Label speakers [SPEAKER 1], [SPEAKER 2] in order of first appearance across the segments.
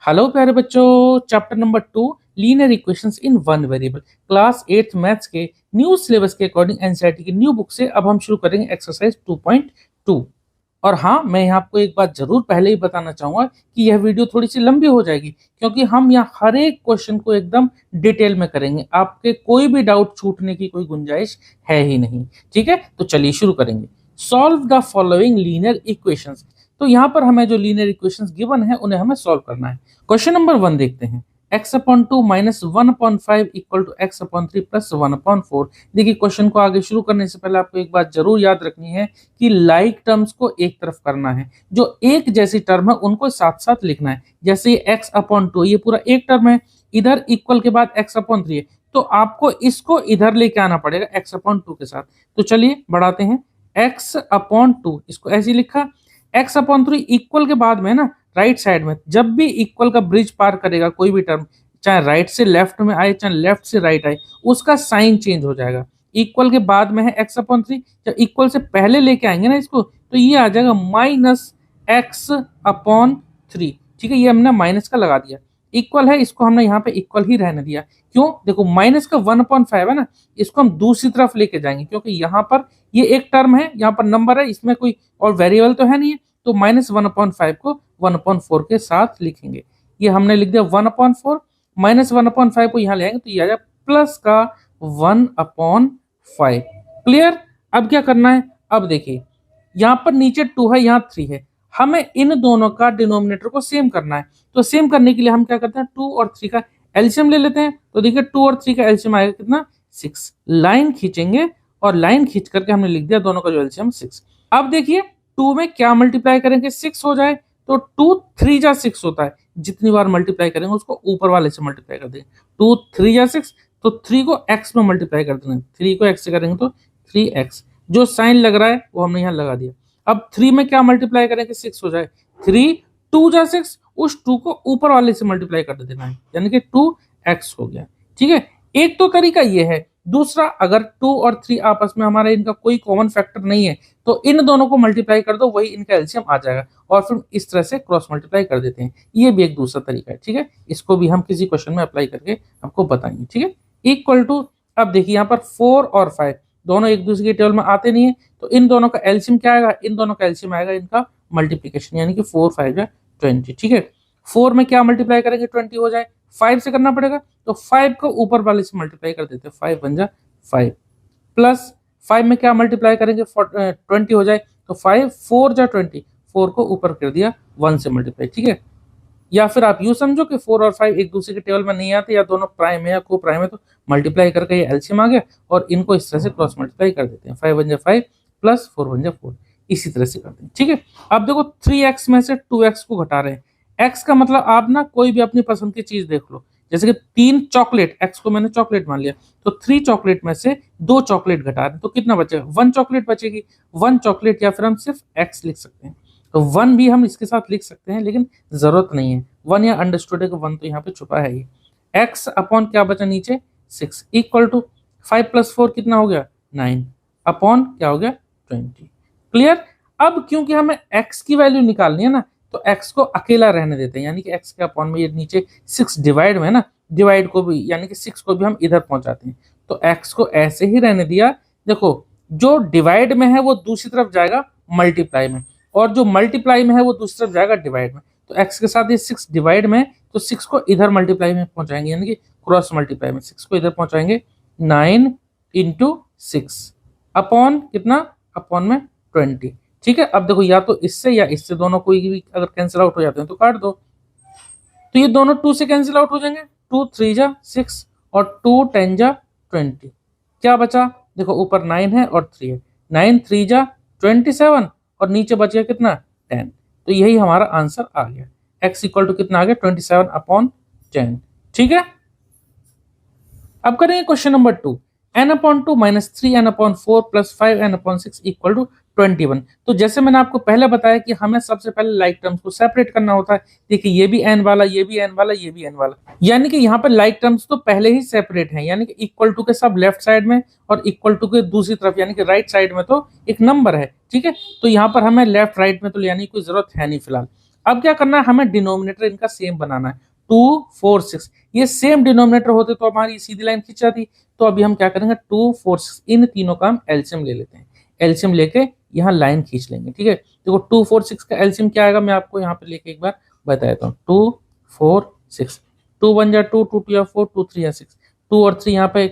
[SPEAKER 1] Hello प्यारे बच्चों, chapter number 2 linear equations in one variable class 8th maths के new syllabus के according NCERT की न्यू बुक से अब हम शुरू करेंगे एक्सरसाइज 2.2। और हाँ, मैं यहाँ आपको एक बात जरूर पहले ही बताना चाहूंगा कि यह वीडियो थोड़ी सी लंबी हो जाएगी क्योंकि हम यहाँ हर एक क्वेश्चन को एकदम डिटेल में करेंगे। आपके कोई भी डाउट छूटने की कोई गुंजाइश है ही नहीं। ठीक है, तो चलिए शुरू करेंगे। Solve the following linear equations. तो यहाँ पर हमें जो लीनियर इक्वेशंस गिवन है उन्हें हमें सॉल्व करना है। क्वेश्चन नंबर 1 देखते हैं। x/2 minus 1/5 equal to x/3 plus 1/4। देखिए, क्वेश्चन को आगे शुरू करने से पहले आपको एक बात जरूर याद रखनी है कि लाइक टर्म्स को एक तरफ करना है। जो एक जैसी टर्म है उनको साथ साथ लिखना है। जैसे ये x/2 ये पूरा एक टर्म है, इधर इक्वल के बाद x/3 है, तो आपको इसको इधर लेके आना पड़ेगा x/2 के साथ। तो चलिए बढ़ाते हैं। x/2 इसको ऐसे लिखा, x/3 इक्वल के बाद में ना राइट साइड में जब भी इक्वल का ब्रिज पार करेगा कोई भी टर्म, चाहे राइट से लेफ्ट में आए चाहे लेफ्ट से राइट आए, उसका साइन चेंज हो जाएगा। इक्वल के बाद में है x/3, जब इक्वल से पहले लेके आएंगे ना इसको, तो ये आ जाएगा -x/3। ठीक है, ये हमने माइनस का लगा दिया। इक्वल है, इसको हमने यहाँ पे इक्वल ही रहने दिया। क्यों? देखो, माइनस का 1/5 है ना, इसको हम दूसरी तरफ लेके जाएंगे क्योंकि यहाँ पर ये एक टर्म है, यहाँ पर नंबर है, इसमें कोई और वेरिएबल तो है नहीं है, तो -1/5 को 1/4 के साथ लिखेंगे। ये हमने लिख दिया 1/4, -1/5 को यहाँ ले आएंगे तो ये आ जाएगा प्लस का 1/5। क्लियर? अब क्या करना है? अब देखिए, यहाँ पर नीचे 2 है, यहाँ 3 है, हमें इन दोनों का डिनोमिनेटर को सेम करना है। तो सेम करने के लिए हम क्या करते हैं, 2 और 3 का एलसीएम ले लेते हैं। तो देखिए 2 और 3 का एलसीएम आएगा कितना, 6। लाइन खींचेंगे और लाइन खींच करके हमने लिख दिया दोनों का जो एलसीएम 6। अब देखिए 2 में क्या मल्टीप्लाई करेंगे, 6 हो जाए, तो 2 3 जा 6 होता है। जितनी बार मल्टीप्लाई करेंगे उसको ऊपर वाले से मल्टीप्लाई कर देंगे। 2 3 जा 6, तो 3 को x में मल्टीप्लाई कर देंगे। 3 को x से करेंगे तो 3x, जो साइन लग रहा है वो हमने यहाँ लगा दिया। अब 3 में क्या मल्टीप्लाई करेंगे, 6 हो जाए। 3 2 जा 6, उस 2 को ऊपर वाले से मल्टीप्लाई कर देना है, यानी कि 2x हो गया। ठीक है, एक तो तरीका ये है। दूसरा, अगर 2 और 3 आपस में हमारा इनका कोई कॉमन फैक्टर नहीं है तो इन दोनों को मल्टीप्लाई कर दो, वही इनका एलसीएम आ जाएगा और फिर इस तरह से क्रॉस मल्टीप्लाई कर देते हैं। ये भी एक दूसरा तरीका है। ठीक है, इसको भी हम किसी क्वेश्चन में अप्लाई करके आपको बताएंगे। ठीक है, इक्वल टू, अब देखिए यहाँ पर 4 और 5 दोनों एक दूसरे के टेबल में आते नहीं है, तो इन दोनों का एलसीएम क्या आएगा, इन दोनों का एलसीएम आएगा इनका मल्टीप्लीकेशन, यानी कि 4 5 या 20। ठीक है, 4 में क्या मल्टीप्लाई करेंगे, 20 हो जाए। 5 से करना पड़ेगा, तो 5 को ऊपर वाले से मल्टीप्लाई कर देते हैं, 5 बन जा 5, प्लस 5 में क्या मल्टीप्लाई करेंगे, 20 हो जाए, तो 5 4 जा 20, 4 को ऊपर कर दिया 1 से मल्टीप्लाई। ठीक है, या फिर आप यूं समझो कि 4 और 5 एक दूसरे के टेबल में नहीं आते, या दोनों प्राइम है या को प्राइम है, तो मल्टीप्लाई करके ये एलसीएम आ गया और इनको इस तरह से क्रॉस मल्टीप्लाई कर देते हैं। 5 बन जा 5 प्लस 4 बन जा 4, इसी तरह से करते हैं। ठीक है, अब देखो 3x में से 2x को घटा रहे हैं। x का मतलब आप ना कोई भी अपनी पसंद की चीज देख लो, जैसे कि 3 चॉकलेट, x को मैंने चॉकलेट मान लिया, तो 3 चॉकलेट में से 2 चॉकलेट घटा रहे हैं, तो कितना बचेगा, 1 चॉकलेट बचेगी। 1 चॉकलेट, या फिर हम सिर्फ x लिख सकते हैं, तो 1 भी हम इसके साथ लिख सकते हैं, लेकिन जरूरत नहीं है। 1 या अंडरस्टूड है कि 1 तो यहाँ पे छुपा है ही। x अपॉन क्या बचा नीचे, 6 इक्वल टू 5 प्लस 4 कितना हो गया, 9 अपॉन क्या हो गया, 20। क्लियर? अब क्योंकि हमें x की वैल्यू निकालनी है ना, तो x को अकेला रहने देते हैं, यानी कि x के अपॉन में ये नीचे 6 डिवाइड में है ना, डिवाइड को भी यानी कि 6 को भी हम इधर पहुंचाते हैं, तो x को ऐसे ही रहने दिया। देखो, जो डिवाइड में है वो दूसरी तरफ जाएगा मल्टीप्लाई में, और जो मल्टीप्लाई में है वो दूसरी तरफ जाएगा डिवाइड में। तो x के साथ ये 6 डिवाइड में, तो 6 को इधर मल्टीप्लाई में पहुंचाएंगे, यानी कि क्रॉस मल्टीप्लाई में 6 को इधर पहुंचाएंगे। 9 इंटू 6 अपॉन कितना, अपॉन में 20। ठीक है, अब देखो या तो इससे या इससे दोनों कोई भी अगर कैंसिल आउट हो जाते हैं तो काट दो, तो ये दोनों 2 से कैंसिल आउट हो जाएंगे। 2 3 जा 6 और 2 10 जा 20। क्या बचा, देखो ऊपर 9 है और 3 है, 9 3 जा 27 और नीचे बच गया कितना, 10। तो यही हमारा आंसर आ गया। x इक्वल टू कितना आ गया, 27 अपॉन 10। ठीक है, अब करेंगे question number 2। n/2 minus 3n/4 plus 5n/6 equal to 21। तो जैसे मैंने आपको पहले बताया कि हमें सबसे पहले लाइक टर्म्स को सेपरेट करना होता है। देखिए, ये भी n वाला, ये भी n वाला, ये भी n वाला, यानी कि यहाँ पर लाइक टर्म्स तो पहले ही सेपरेट हैं, यानी कि इक्वल टू के सब लेफ्ट साइड में और इक्वल टू के दूसरी तरफ यानी कि राइट साइड में तो एक नंबर है। ठीक है, तो यहाँ पर हमें लेफ्ट राइट में तो ले आने की कोई जरूरत है नहीं फिलहाल। अब क्या करना है, हमें डिनोमिनेटर इनका सेम बनाना है। 2 4 6 ये सेम डिनोमिनेटर होते तो हमारी सीधी लाइन खींच जाती। तो अभी हम क्या करेंगे, 2 4 6 इन तीनों का हम एलसीएम ले लेते हैं। एलसीएम लेके यहाँ लाइन खींच लेंगे। ठीक है, देखो 2 4 6 का एलसीएम क्या आएगा, मैं आपको यहाँ पे लेके एक बार बता देता हूँ। 2 4 6 2 1 जा 2 2 2 या 4 2 3 या 6 2 और 3 यहाँ पे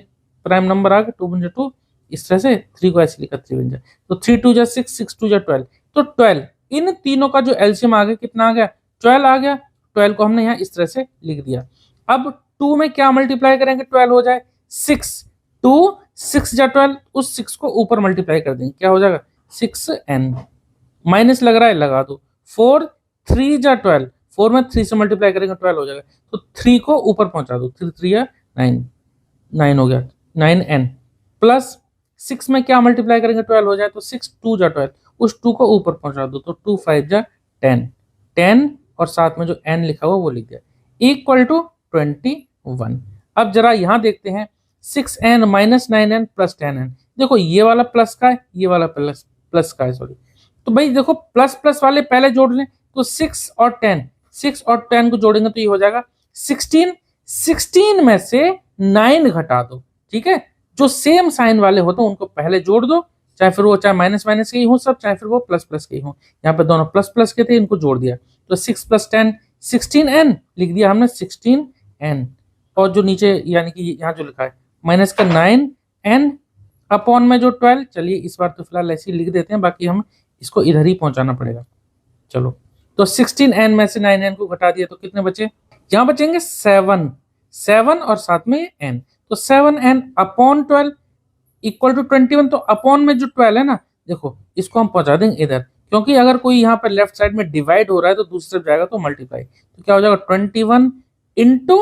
[SPEAKER 1] प्राइम नंबर आ गए, 2 1 जा 2, इस तरह से 3 को ऐसे लिखा 3 1 जा, तो 3 2 जा 6 6 2 जा 12, तो 12 इन तीनों का जो एलसीएम आ गया कितना आ गया, 12 आ गया। 12 को हमने यहाँ इस तरह से लिख दिया। अब 2 में क्या मल्टीप्लाई करेंगे 12 हो जाए 6, 2 6 जा 12, उस 6 को ऊपर मल्टीप्लाई कर देंगे, क्या हो जाएगा 6n, माइनस लग रहा है लगा दो। 4 3 जा 12, 4 में 3 से मल्टीप्लाई करेंगे 12 हो जाएगा, तो 3 को ऊपर पहुंचा दो, 3 3 या 9, 9 हो गया 9n, प्लस 6 में क्या मल्टीप्लाई करेंगे 12 हो जाए, तो 6 2 जा 12, उस 2 को ऊपर पहुंचा दो, तो 2 5 जा 10, 10 और साथ में जो n लिखा हुआ वो लिख दिया, इक्वल टू 21। अब जरा यहां देखते हैं 6n minus 9n plus 10n, देखो ये वाला प्लस का है, ये वाला प्लस प्लस का है, सॉरी। तो भाई देखो प्लस प्लस वाले पहले जोड़ लें, तो 6 और 10, 6 और 10 को जोड़ेंगे तो ये हो जाएगा 16, 16 में से 9 घटा दो। ठीक है, जो सेम साइन वाले होते हैं उनको पहले जोड़ दो, चाहे फिर वो चाहे माइनस माइनस के ही हो सब, चाहे फिर वो प्लस प्लस के ही हो। यहाँ पे दोनों प्लस प्लस के थे, इनको जोड़ दिया, तो 6 प्लस 10 16n लिख दिया हमने, 16n। और जो नीचे यानी कि यहाँ जो लिखा है माइनस का 9n अपॉन में जो 12, चलिए इस बार तो फिलहाल ऐसे ही लिख देते हैं, बाकी हम इसको इधर ही पहुंचाना पड़ेगा। चलो, तो 16n में से 9n को घटा दिया तो कितने बचे, यहाँ बचेंगे 7, 7 और साथ में n, तो 7n अपॉन 12 इक्वल टू 21। तो अपॉन में जो 12 है ना, देखो इसको हम पहुंचा देंगे इधर, क्योंकि अगर कोई यहाँ पर लेफ्ट साइड में डिवाइड हो रहा है तो दूसरी तरफ जाएगा तो मल्टीप्लाई, तो क्या हो जाएगा 21 इंटू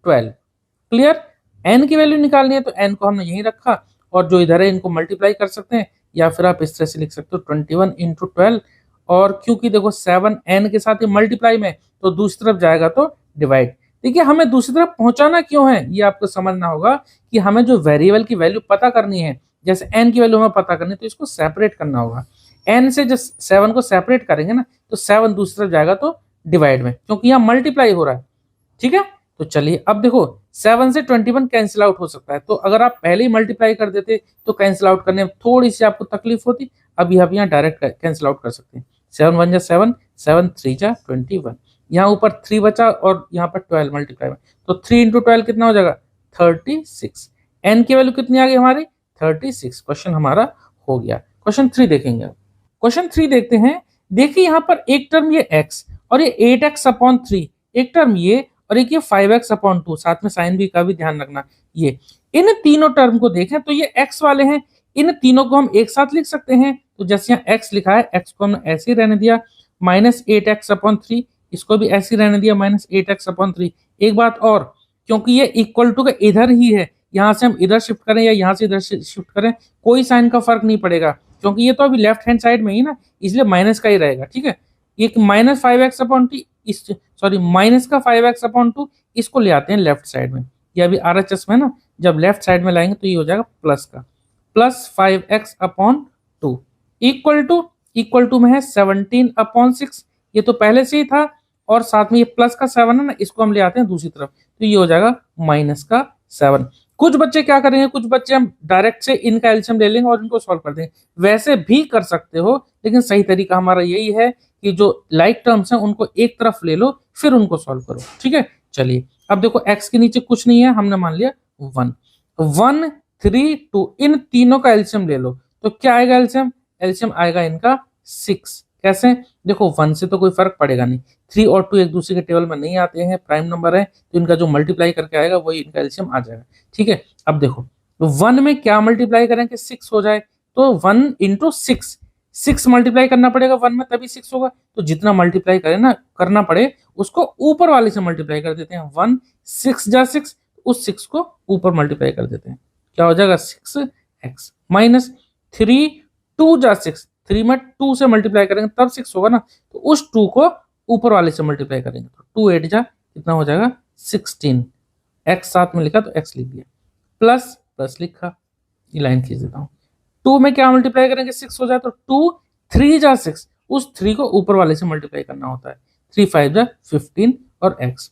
[SPEAKER 1] 12। क्लियर, n की वैल्यू निकालनी है तो n को हमने यही रखा, और जो इधर है इनको मल्टीप्लाई कर सकते हैं, या फिर आप इस तरह से लिख सकते हो 21 इंटू 12, और क्योंकि देखो 7 n के साथ ही मल्टीप्लाई में, तो दूसरी तरफ जाएगा तो डिवाइड। देखिए हमें दूसरी तरफ पहुंचाना क्यों है, ये आपको समझना होगा कि हमें जो वेरिएबल की वैल्यू पता करनी है, जैसे n की वैल्यू हमें पता करनी है तो इसको सेपरेट करना होगा। n से जब 7 को सेपरेट करेंगे ना, तो 7 दूसरी तरफ जाएगा तो डिवाइड में, क्योंकि यहाँ मल्टीप्लाई हो रहा है। ठीक है, तो चलिए अब देखो 7 से 21 कैंसिल आउट हो सकता है, तो अगर आप पहले ही मल्टीप्लाई कर देते तो कैंसिल आउट करने में थोड़ी सी आपको तकलीफ होती, अभी आप यहाँ डायरेक्ट कैंसिल आउट कर सकते हैं। 7 1 जा 7, 7 3 जा 21, यहाँ ऊपर 3 बचा और यहाँ पर 12 मल्टीप्लाई में, तो 3 इंटू 12 कितना हो जाएगा 36। एन की वैल्यू कितनी आ गई हमारी 36। क्वेश्चन हमारा हो गया। क्वेश्चन 3 देखेंगे। क्वेश्चन 3 देखते हैं। देखिए यहाँ पर एक टर्म ये x और ये 8x अपॉन 3, एक टर्म ये और एक ये 5x अपॉन 2, साथ में साइन भी का भी ध्यान रखना। ये इन तीनों टर्म को देखें तो ये x वाले हैं, इन तीनों को हम एक साथ लिख सकते हैं। तो जैसे यहाँ x लिखा है, x को हमने ऐसे ही रहने दिया, माइनस 8x अपॉन 3, इसको भी ऐसे ही रहने दिया, माइनस 8x अपॉन 3। एक बात और, क्योंकि ये इक्वल टू का इधर ही है, यहाँ से हम इधर शिफ्ट करें या यहाँ से इधर शिफ्ट करें कोई साइन का फर्क नहीं पड़ेगा, क्योंकि ये तो अभी लेफ्ट हैंड साइड में ही ना, इसलिए माइनस का ही रहेगा। ठीक है, एक minus 5x upon 2, sorry minus का 5x अपॉन 2, इसको ले आते हैं लेफ्ट साइड में। ये अभी RHS में ना, जब लेफ्ट साइड में लाएंगे तो ये हो जाएगा प्लस का, plus 5x upon 2 equal to में है 17 अपॉन 6, ये तो पहले से ही था, और साथ में ये प्लस का 7 है ना, इसको हम ले आते हैं दूसरी तरफ, तो ये हो जाएगा माइनस का 7। कुछ बच्चे क्या करेंगे, कुछ बच्चे हम डायरेक्ट से इनका एलसीएम ले लेंगे और इनको सॉल्व कर देंगे, वैसे भी कर सकते हो, लेकिन सही तरीका हमारा यही है कि जो लाइक टर्म्स हैं उनको एक तरफ ले लो, फिर उनको सॉल्व करो। ठीक है, चलिए अब देखो x के नीचे कुछ नहीं है, हमने मान लिया 1 1 3 2, इन तीनों का एलसीएम ले लो, तो क्या आएगा एलसीएम, एलसीएम आएगा इनका 6। कैसे, देखो 1 से तो कोई फर्क पड़ेगा नहीं, 3 और 2 एक दूसरे के टेबल में नहीं आते हैं, प्राइम नंबर है, तो इनका जो मल्टीप्लाई करके आएगा वही इनका एलसीएम आ जाएगा। ठीक है, अब देखो 1 में क्या मल्टीप्लाई करें कि 6 हो जाए, तो 1 इंटू 6, 6 मल्टीप्लाई करना पड़ेगा 1 में तभी 6 होगा, तो जितना मल्टीप्लाई करें ना करना पड़े उसको ऊपर वाले से मल्टीप्लाई कर देते हैं। 1 6 जा 6, उस 6 को ऊपर मल्टीप्लाई कर देते हैं, क्या हो जाएगा 6x, माइनस 3 2 जा 6, 3 में 2 से मल्टीप्लाई करेंगे तब 6 होगा ना, तो उस 2 को ऊपर वाले से मल्टीप्लाई करेंगे, तो 2 8 जा कितना हो जाएगा 16, x साथ में लिखा तो x लिख दिया, प्लस प्लस लिखा, ये लाइन खींच देता हूँ। 2 में क्या मल्टीप्लाई करेंगे 6 हो जाए, तो 2 3 जा 6, उस 3 को ऊपर वाले से मल्टीप्लाई करना होता है, 3 5 जा 15 और x।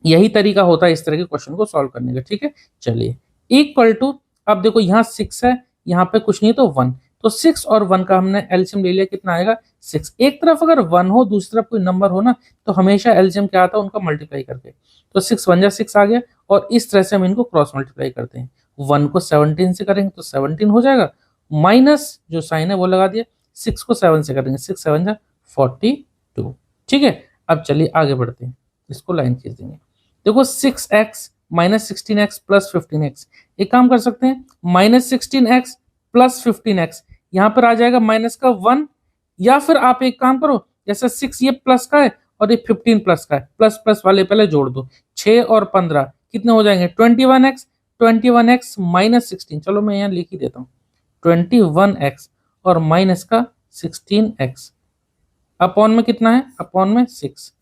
[SPEAKER 1] यही तरीका होता है इस तरह के क्वेश्चन को सॉल्व करने का, ठीक है। चलिए इक्वल टू, अब देखो यहाँ 6 है, यहाँ पे कुछ नहीं तो 1, तो 6 और 1 का हमने एलसीएम ले लिया, कितना आएगा 6। एक तरफ अगर 1 हो, दूसरी तरफ कोई नंबर हो ना, तो हमेशा एलसीएम क्या आता है उनका मल्टीप्लाई करके, तो 6 1 जा 6 आ गया, और इस तरह से हम इनको क्रॉस मल्टीप्लाई करते हैं। 1 को 17 से करेंगे तो 17 हो जाएगा, माइनस जो साइन है वो लगा दिया, 6 को 7 से करेंगे, 6 7 जा 42, ठीक है। अब चलिए आगे बढ़ते हैं, इसको लाइन खींच देंगे। देखो 6x minus 16x plus 15x, एक काम कर सकते हैं, माइनस 16x प्लस 15x, यहाँ पर आ जाएगा माइनस का 1, या फिर आप एक काम करो, जैसे 6 ये प्लस का है और ये 15 प्लस का है, प्लस प्लस वाले पहले जोड़ दो, 6 और 15 कितने हो जाएंगे 21x माइनस 16, चलो मैं यहाँ लिख ही देता हूँ, 21x और माइनस का 16x अपॉन में कितना है, अपॉन में 6,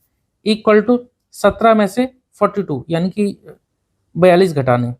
[SPEAKER 1] इक्वल टू 17 में से 42 यानी कि 42 घटाने,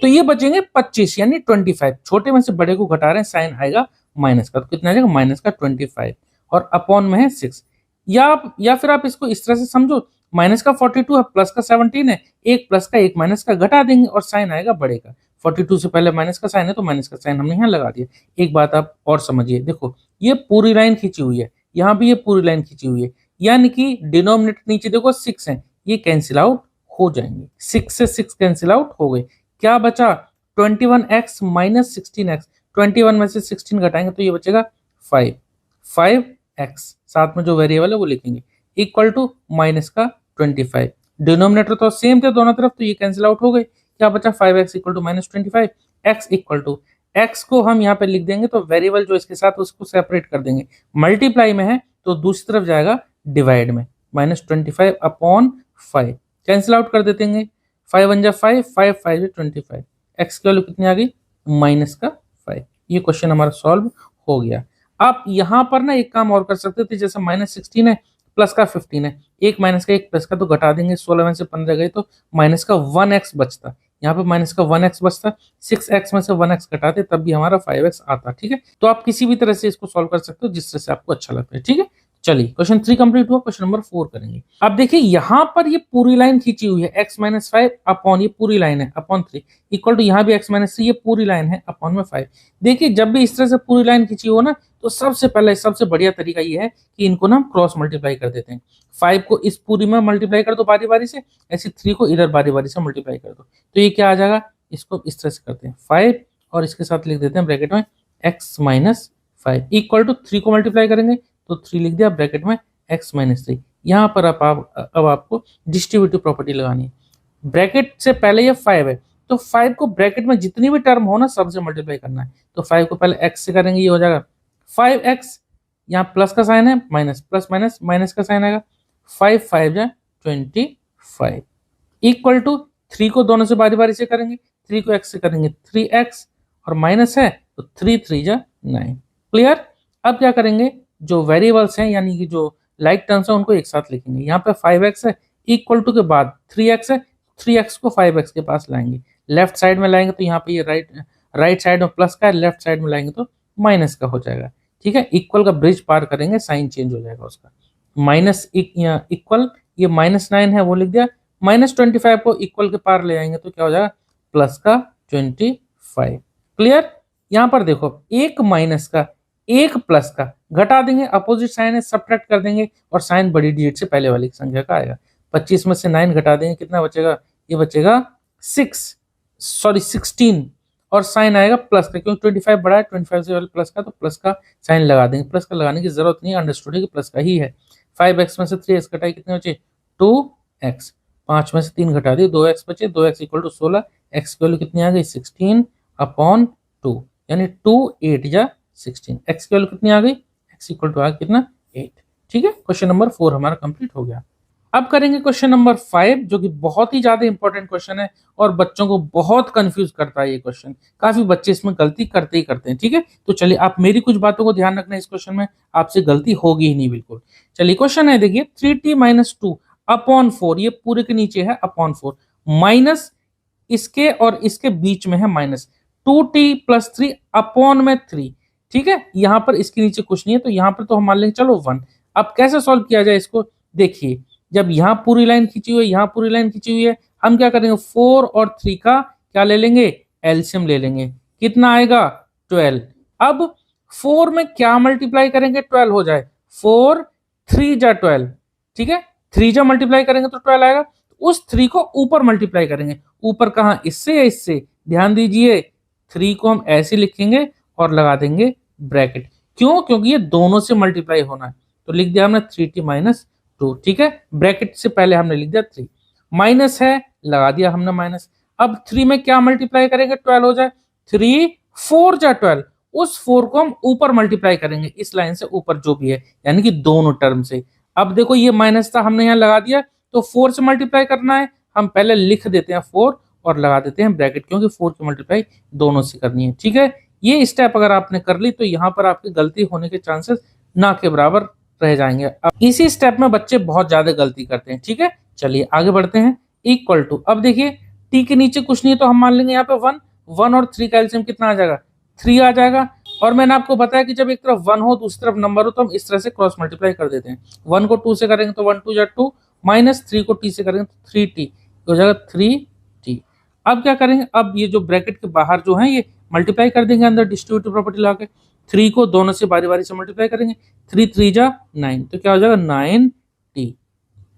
[SPEAKER 1] तो ये बचेंगे 25 यानी 25, छोटे में से बड़े को घटा रहे हैं, साइन आएगा माइनस का, तो कितना आ जाएगा माइनस का 25, और अपॉन में है 6। या फिर आप इसको इस तरह से समझो, माइनस का 42 है, प्लस का 17 है, एक प्लस का एक माइनस का घटा देंगे और साइन आएगा बड़े का। 42 से पहले माइनस का साइन है तो माइनस का साइन हमने यहाँ लगा दिया। एक बात आप और समझिए, देखो ये पूरी लाइन खींची हुई है, यहाँ भी ये पूरी लाइन खींची हुई है, यानी कि डिनोमिनेटर नीचे देखो 6 है, ये कैंसिल आउट हो जाएंगे, 6 से 6 कैंसिल आउट हो गए, क्या बचा 21x माइनस 16x, 21 में से 16 घटाएंगे तो ये बचेगा 5x, साथ में जो वेरिएबल है वो लिखेंगे, इक्वल टू माइनस का 25, डिनोमिनेटर तो सेम थे दोनों तरफ, तो ये कैंसिल आउट हो गए, क्या बचा 5x equal to minus 25, x equal to, x को हम यहाँ पे लिख देंगे तो वेरिएबल जो इसके साथ उसको सेपरेट कर देंगे, मल्टीप्लाई में है तो दूसरी तरफ जाएगा डिवाइड में, माइनस 25 अपॉन 5, कैंसिल आउट कर देते हैं, 5 1 जा 5, 5 5 25, x की वैल्यू कितनी आ गई माइनस का 5। ये क्वेश्चन हमारा सॉल्व हो गया। आप यहाँ पर ना एक काम और कर सकते थे, जैसे माइनस 16 है, प्लस का 15 है, एक माइनस का एक प्लस का तो घटा देंगे, 16 में से 15 गए तो माइनस का 1x बचता, यहाँ पे माइनस का 1x बचता, 6x में से 1x घटाते तब भी हमारा 5x आता, ठीक है। तो आप किसी भी तरह से इसको सॉल्व कर सकते हो जिस तरह से आपको अच्छा लगता है, ठीक है। चलिए क्वेश्चन 3 कंप्लीट हुआ, क्वेश्चन नंबर 4 करेंगे। अब देखिए यहाँ पर ये पूरी लाइन खींची हुई है, x माइनस 5 अपॉन, ये पूरी लाइन है अपॉन 3, इक्वल टू यहाँ भी x माइनस 3, ये पूरी लाइन है अपॉन में 5। देखिए जब भी इस तरह से पूरी लाइन खींची हो ना, तो सबसे पहले सबसे बढ़िया तरीका ये है कि इनको ना क्रॉस मल्टीप्लाई कर देते हैं, 5 को इस पूरी में मल्टीप्लाई कर दो बारी बारी से, ऐसे 3 को इधर बारी बारी से मल्टीप्लाई कर दो, तो ये क्या आ जाएगा, इसको इस तरह से करते हैं 5 और इसके साथ लिख देते हैं ब्रैकेट में x माइनस 5 इक्वल टू 3 को मल्टीप्लाई करेंगे तो 3 लिख दिया ब्रैकेट में x माइनस 3। यहाँ पर अब आपको डिस्ट्रीब्यूटिव प्रॉपर्टी लगानी है, ब्रैकेट से पहले ये 5 है तो 5 को ब्रैकेट में जितनी भी टर्म हो ना सबसे मल्टीप्लाई करना है, तो 5 को पहले x से करेंगे, ये हो जाएगा 5x, यहाँ प्लस का साइन है, माइनस प्लस माइनस माइनस का साइन आएगा, 5 5 जा 25 इक्वल टू 3 को दोनों से बारी बारी से करेंगे, 3 को x से करेंगे 3x और माइनस है तो 3 3 जा 9, क्लियर। अब क्या करेंगे, जो वेरिएबल्स हैं यानी कि जो लाइक टर्म्स हैं उनको एक साथ लिखेंगे, यहाँ पे 5x है, इक्वल टू के बाद 3x है, 3x को 5x के पास लाएंगे, लेफ्ट साइड में लाएंगे तो यहाँ पे ये राइट साइड में प्लस का है, लेफ्ट साइड में लाएंगे तो माइनस का हो जाएगा, ठीक है। इक्वल का ब्रिज पार करेंगे, साइन चेंज हो जाएगा उसका, माइनस इक्वल, ये -9 है वो लिख दिया, -25 को इक्वल के पार ले आएंगे तो क्या हो जाएगा प्लस का 25, क्लियर। यहाँ पर देखो एक माइनस का एक प्लस का घटा देंगे, अपोजिट साइन है, सब्ट्रैक्ट कर देंगे और साइन बड़ी डिजिट से पहले वाली संख्या का आएगा, 25 में से 9 घटा देंगे, कितना बचेगा, ये बचेगा 16 और साइन आएगा प्लस का, क्योंकि 25 बड़ा है, 25 से प्लस का तो प्लस का साइन लगा देंगे, प्लस का लगाने की जरूरत नहीं, अंडरस्टूड है कि प्लस का ही है। 5x में से 3x घटाए कितने बचे 2x, 5 में से 3 घटा दिए 2x बचे, 2x इक्वल टू 16, x की वैल्यू कितनी आ गई 16 अपॉन 2 यानी 2 8 जा 16, x की वैल्यू कितनी आ गई, x इक्वल टू आ कितना 8, ठीक है। क्वेश्चन नंबर 4 हमारा कंप्लीट हो गया। अब करेंगे क्वेश्चन नंबर 5 जो कि बहुत ही ज्यादा इंपॉर्टेंट क्वेश्चन है और बच्चों को बहुत कंफ्यूज करता है ये क्वेश्चन, काफी बच्चे इसमें गलती करते ही करते हैं, ठीक है। तो चलिए आप मेरी कुछ बातों को ध्यान रखना, इस क्वेश्चन में आपसे गलती होगी ही नहीं बिल्कुल। चलिए क्वेश्चन है देखिए 3t माइनस 2 अपॉन 4, ये पूरे के नीचे है अपॉन 4, माइनस इसके और इसके बीच में है माइनस 2t प्लस 3 अपॉन में 3, ठीक है। यहाँ पर इसके नीचे कुछ नहीं है तो यहाँ पर तो हम मान लेंगे चलो 1। अब कैसे सॉल्व किया जाए इसको, देखिए जब यहाँ पूरी लाइन खींची हुई है, यहाँ पूरी लाइन खींची हुई है, हम क्या करेंगे 4 और 3 का क्या ले लेंगे, एलसीएम ले लेंगे। कितना आएगा 12। अब 4 में क्या मल्टीप्लाई करेंगे 12 हो जाए, 4 3 जा 12, ठीक है, 3 जा मल्टीप्लाई करेंगे तो 12 आएगा। उस 3 को ऊपर मल्टीप्लाई करेंगे, ऊपर कहाँ, इससे या इससे, ध्यान दीजिए 3 को हम ऐसे लिखेंगे और लगा देंगे ब्रैकेट। क्यों, क्योंकि ये दोनों से मल्टीप्लाई होना है, तो लिख दिया हमने 3t माइनस 2, ठीक है, ब्रैकेट से पहले हमने लिख दिया 3, माइनस है लगा दिया हमने माइनस। अब 3 में क्या मल्टीप्लाई करेंगे 12 हो जाए, 3 4 जा 12, उस 4 को हम ऊपर मल्टीप्लाई करेंगे, इस लाइन से ऊपर जो भी है, यानी कि दोनों टर्म से। अब देखो ये माइनस था, हमने यहाँ लगा दिया, तो 4 से मल्टीप्लाई करना है, हम पहले लिख देते हैं 4 और लगा देते हैं ब्रैकेट, क्योंकि 4 की मल्टीप्लाई दोनों से करनी है, ठीक है। ये स्टेप अगर आपने कर ली तो यहाँ पर आपकी गलती होने के चांसेस ना के बराबर रह जाएंगे। अब इसी स्टेप में बच्चे बहुत ज्यादा गलती करते हैं, ठीक है। चलिए आगे बढ़ते हैं। इक्वल टू, अब देखिए टी के नीचे कुछ नहीं है तो हम मान लेंगे यहाँ पे 1, 1 और 3 का एलसीएम कितना आ जाएगा, 3 आ जाएगा। और मैंने आपको बताया कि जब एक तरफ 1 हो दूसरी तरफ नंबर हो तो हम इस तरह से क्रॉस मल्टीप्लाई कर देते हैं। 1 को 2 से करेंगे तो 1 2 जा 2, माइनस 3 को t से करेंगे तो 3t हो जाएगा 3t। अब क्या करेंगे, अब ये जो ब्रैकेट के बाहर जो है ये मल्टीप्लाई कर देंगे अंदर डिस्ट्रीब्यूटिव प्रॉपर्टी लगा के। 3 को दोनों से बारी बारी से मल्टीप्लाई करेंगे, 3 3 जा 9, तो क्या हो जाएगा 9t।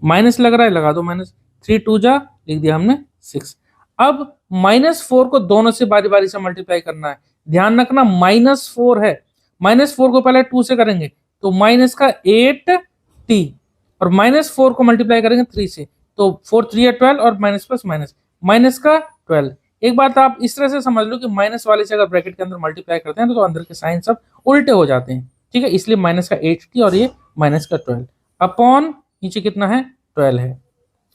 [SPEAKER 1] माइनस लग रहा है लगा दो माइनस, 3 2 जा लिख दिया हमने 6। अब -4 को दोनों से बारी बारी से मल्टीप्लाई करना है, ध्यान रखना -4 है, -4 को पहले 2 से करेंगे तो माइनस का 8t, और -4 को मल्टीप्लाई करेंगे 3 से तो 4 3 है 12, और माइनस प्लस माइनस, माइनस का 12। एक बात आप इस तरह से समझ लो कि माइनस वाले से अगर ब्रैकेट के अंदर मल्टीप्लाई करते हैं तो अंदर के साइन सब उल्टे हो जाते हैं, ठीक है, इसलिए माइनस का 8t और ये माइनस का 12 अपॉन नीचे कितना है 12 है,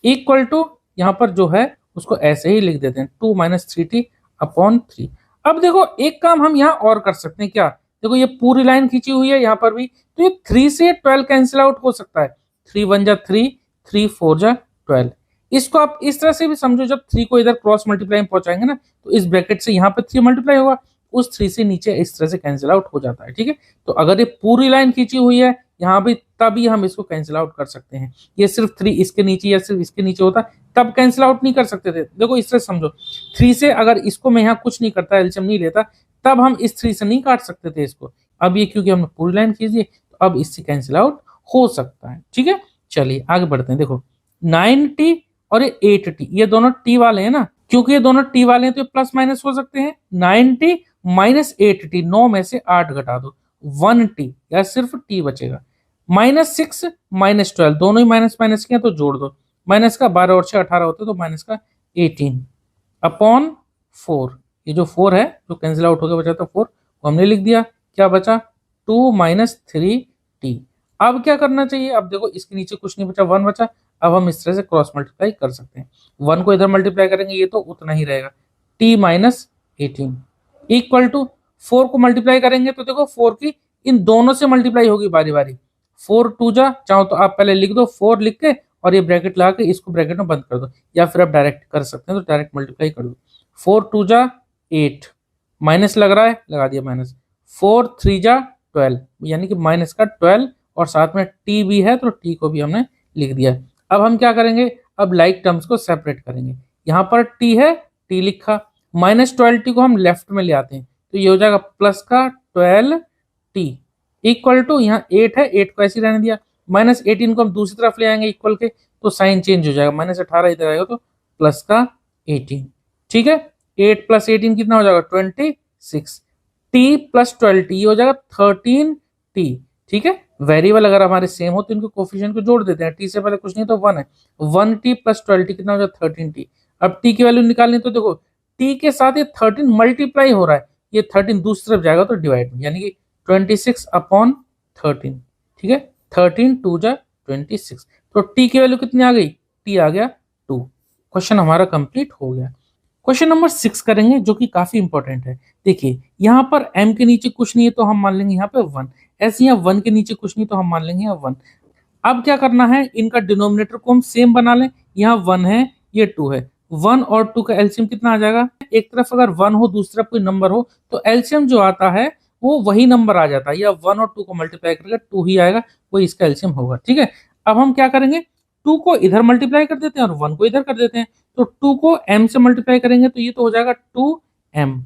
[SPEAKER 1] इक्वल टू यहाँ पर जो है उसको ऐसे ही लिख देते हैं 2 माइनस 3t अपॉन 3। अब देखो एक काम हम यहाँ और कर सकते हैं, क्या, देखो ये पूरी लाइन खींची हुई है यहाँ पर भी, तो ये 3 से 12 कैंसिल आउट हो सकता है, 3 1 जा 3, 3 4 जा 12। इसको आप इस तरह से भी समझो, जब 3 को इधर क्रॉस मल्टीप्लाई में पहुंचाएंगे ना तो इस ब्रैकेट से यहाँ पे 3 मल्टीप्लाई होगा, उस 3 से नीचे इस तरह से कैंसिल आउट हो जाता है, ठीक है। तो अगर ये पूरी लाइन खींची हुई है यहाँ भी, तभी हम इसको कैंसिल आउट कर सकते हैं। ये सिर्फ 3 इसके नीचे या सिर्फ इसके नीचे होता तब कैंसिल आउट नहीं कर सकते थे। देखो इस तरह समझो, 3 से अगर इसको मैं यहाँ कुछ नहीं करता, एलसीएम नहीं लेता, तब हम इस 3 से नहीं काट सकते थे इसको। अब ये क्योंकि हमने पूरी लाइन खींच दी तो अब इससे कैंसिल आउट हो सकता है, ठीक है। चलिए आगे बढ़ते हैं। देखो 9t और ये 8t, ये दोनों t वाले हैं ना, क्योंकि ये दोनों t वाले हैं तो प्लस माइनस हो सकते हैं। 9t माइनस 8t, 9 में से 8 घटा दो 1t, या सिर्फ t बचेगा। -6 -12, दोनों ही माइनस माइनस के हैं तो जोड़ दो, माइनस का 12 और 6 18 होते तो माइनस का 18 अपॉन 4। ये जो 4 है जो कैंसिल आउट हो गया बचा तो 4 वो हमने लिख दिया, क्या बचा 2 माइनस 3t। अब क्या करना चाहिए, अब देखो इसके नीचे कुछ नहीं बचा, 1 बचा। अब हम इस तरह से क्रॉस मल्टीप्लाई कर सकते हैं, 1 को इधर मल्टीप्लाई करेंगे ये तो उतना ही रहेगा, t माइनस 18 इक्वल टू 4 को मल्टीप्लाई करेंगे तो देखो 4 की इन दोनों से मल्टीप्लाई होगी बारी बारी, 4 2 जा, चाहो तो आप पहले लिख दो 4 लिख के और ये ब्रैकेट लगा के इसको ब्रैकेट में बंद कर दो, या फिर आप डायरेक्ट कर सकते हैं तो डायरेक्ट मल्टीप्लाई कर दो। 4 2 जा 8, माइनस लग रहा है लगा दिया माइनस, 4 3 जा 12, यानी कि माइनस का 12, और साथ में t भी है तो t को भी हमने लिख दिया। अब हम क्या करेंगे, अब लाइक टर्म्स को सेपरेट करेंगे। यहाँ पर t है, t लिखा, -12t को हम लेफ्ट में ले आते हैं तो ये हो जाएगा प्लस का 12t इक्वल टू, यहाँ 8 है 8 को ऐसे रहने दिया, -18 को हम दूसरी तरफ ले आएंगे इक्वल के तो साइन चेंज हो जाएगा, -18 इधर आएगा तो प्लस का 18, ठीक है। 8 + 18 कितना हो जाएगा 26, t + 12t ये हो जाएगा 13t, ठीक है। वेरिएबल अगर हमारे सेम हो तो इनको कोफिशिएंट को जोड़ देते हैं, t से पहले कुछ नहीं तो 1 है, 1t + 12t कितना हो जाएगा 13t। अब t की वैल्यू निकालनी तो देखो t के साथ ये 13 मल्टीप्लाई हो रहा है, ये 13 दूसरी तरफ जाएगा तो डिवाइड में, यानी कि 26 अपॉन 13, ठीक है, 13 2 जा 26, तो t की वैल्यू कितनी आ गई, t आ गया 2। क्वेश्चन हमारा कंप्लीट हो गया। क्वेश्चन नंबर 6 करेंगे जो कि काफी इंपॉर्टेंट है। देखिए यहाँ पर m के नीचे कुछ नहीं है तो हम मान लेंगे यहाँ पे 1, ऐसे यहाँ 1 के नीचे कुछ नहीं तो हम मान लेंगे यहाँ 1। अब क्या करना है, इनका डिनोमिनेटर को हम सेम बना लें, यहाँ 1 है ये 2 है, 1 और 2 का एलसीएम कितना आ जाएगा, एक तरफ अगर 1 हो दूसरी तरफ कोई नंबर हो तो एलसीएम जो आता है वो वही नंबर आ जाता है, या 1 और 2 को मल्टीप्लाई करके 2 ही आएगा, वो इसका एलसीएम होगा, ठीक है। अब हम क्या करेंगे, 2 को इधर मल्टीप्लाई कर देते हैं और 1 को इधर कर देते हैं। तो 2 को m से मल्टीप्लाई करेंगे तो ये तो हो जाएगा 2m,